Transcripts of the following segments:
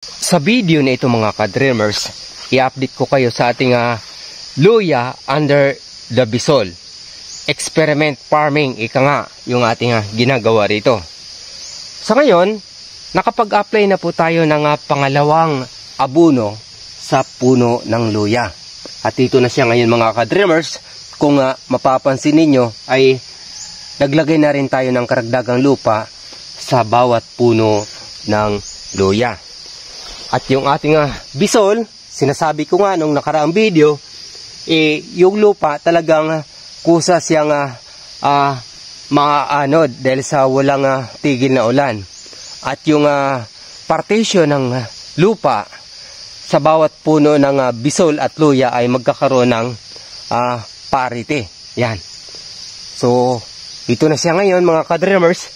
Sa video na ito mga ka-dreamers, i-update ko kayo sa ating luya under the Bisol. Experiment farming, ika nga, yung ating ginagawa rito. Sa ngayon, nakapag-apply na po tayo ng pangalawang abuno sa puno ng luya. At dito na siya ngayon mga ka-dreamers. Kung mapapansin ninyo ay naglagay na rin tayo ng karagdagang lupa sa bawat puno ng luya. At yung ating bisol, sinasabi ko nga nung nakaraang video, yung lupa talagang kusa siyang maanod dahil sa walang tigil na ulan. At yung partition ng lupa sa bawat puno ng bisol at luya ay magkakaroon ng parity. Yan. So, ito na siya ngayon mga ka-dreamers,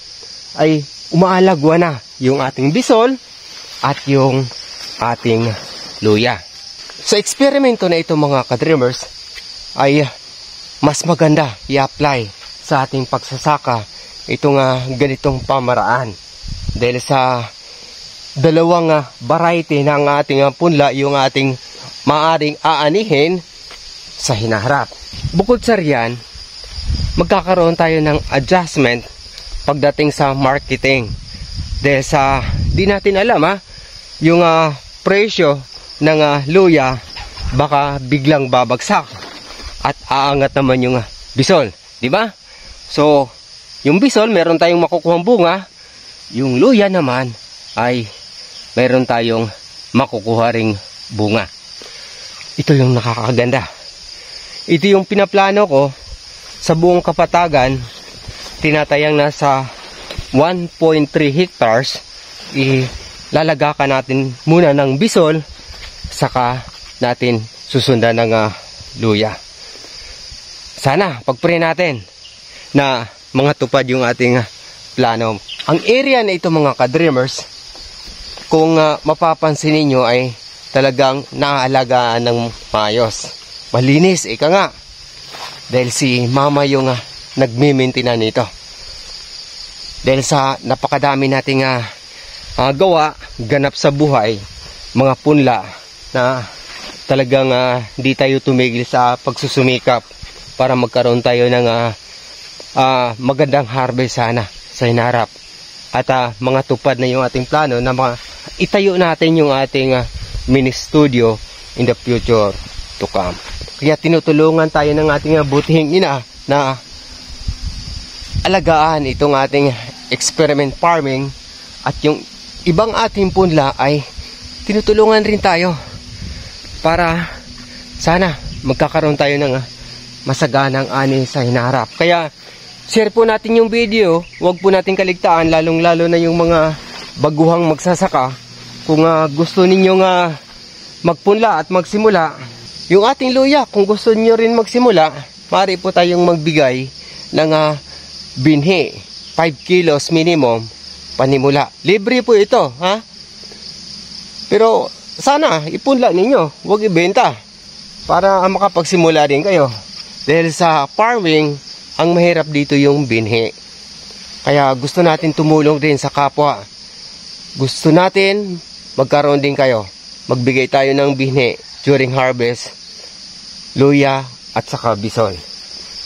ay umaalagwa na yung ating bisol at yung ating luya. Sa eksperimento na ito mga ka-dreamers ay mas maganda i-apply sa ating pagsasaka itong ganitong pamaraan. Dahil sa dalawang variety ng ating punla yung ating maaring aanihin sa hinaharap. Bukod sa riyan, magkakaroon tayo ng adjustment pagdating sa marketing. Dahil sa di natin alam yung presyo ng luya baka biglang babagsak at aangat naman yung bisol, di ba? So, yung bisol meron tayong makukuhang bunga, yung luya naman ay meron tayong makukuha ring bunga. Ito yung nakakaganda. Ito yung pinaplano ko sa buong kapatagan, tinatayang nasa 1.3 hectares. Ilalagakan natin muna ng bisol, saka natin susundan ng luya. Sana pagpray natin na mga tupad yung ating plano. Ang area na ito mga ka-dreamers, kung mapapansin niyo ay talagang naaalagaan ng maayos. Malinis, ika nga. Dahil si mama yung nagmimintinan nito. Dahil sa napakadami nating gawa, ganap sa buhay, mga punla na talagang di tayo tumigil sa pagsusumikap para magkaroon tayo ng magandang harvest sana sa hinarap. At mga tupad na yung ating plano na itayo natin yung ating mini studio in the future to come. Kaya tinutulungan tayo ng ating butihing ina na alagaan itong ating experiment farming, at yung ibang ating punla ay tinutulungan rin tayo para sana magkakaroon tayo ng masaganang ani sa hinaharap. Kaya share po natin yung video, huwag po natin kaligtaan, lalong lalo na yung mga baguhang magsasaka. Kung gusto ninyong magpunla at magsimula, yung ating luya, kung gusto niyo rin magsimula, maaari po tayong magbigay ng binhi, 5 kilos minimum, panimula. Libre po ito, ha? Pero sana ipunla ninyo, huwag ibenta para makapagsimula rin kayo. Dahil sa farming, ang mahirap dito yung binhi. Kaya gusto natin tumulong din sa kapwa. Gusto natin magkaroon din kayo. Magbigay tayo ng binhi during harvest, luya at saka bisol.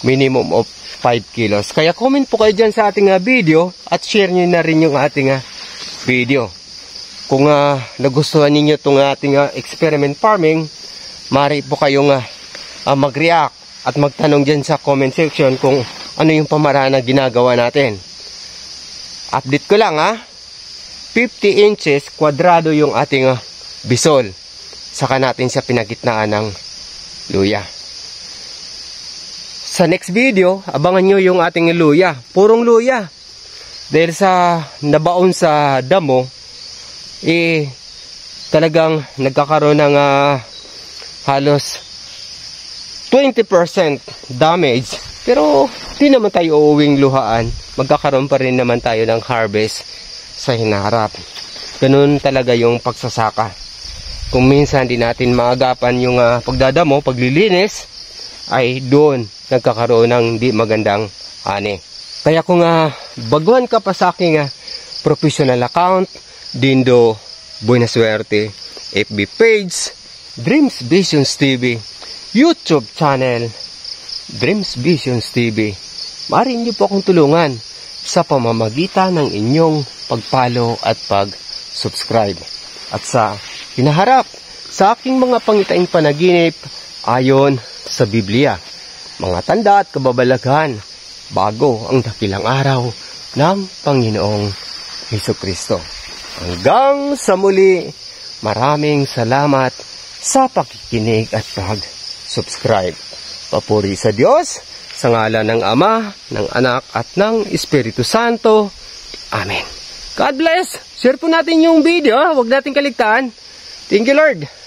Minimum of 5 kilos. Kaya comment po kayo dyan sa ating video at share nyo na rin yung ating video. Kung nagustuhan ninyo itong ating experiment farming, maaari po kayong mag-react at magtanong dyan sa comment section kung ano yung pamaraan na ginagawa natin. Update ko lang 50 inches kwadrado yung ating bisol. Saka natin siya pinagitnaan ng luya. Sa next video, abangan nyo yung ating luya. Purong luya. Dahil sa nabaon sa damo, talagang nagkakaroon ng halos 20% damage. Pero di naman tayo uuwing luhaan. Magkakaroon pa rin naman tayo ng harvest sa hinaharap. Ganun talaga yung pagsasaka. Kung minsan di natin maagapan yung pagdadamo, paglilinis, ay doon nagkakaroon ng di magandang ani. Kaya kung baguhan ka pa sa aking professional account, Dindo Buena Suerte, FB page, Dreams Visions TV, YouTube channel, Dreams Visions TV. Maaari niyo po akong tulungan sa pamamagitan ng inyong pag-follow at pag-subscribe. At sa hinaharap sa aking mga pangitaing panaginip ayon sa Biblia, mga tanda at kababalaghan bago ang dakilang araw ng Panginoong Hesukristo. Hanggang sa muli, maraming salamat sa pakikinig at pag-subscribe. Papuri sa Diyos, sa ngalan ng Ama, ng Anak at ng Espiritu Santo. Amen. God bless! Share po natin yung video, huwag natin kaligtaan. Thank you, Lord.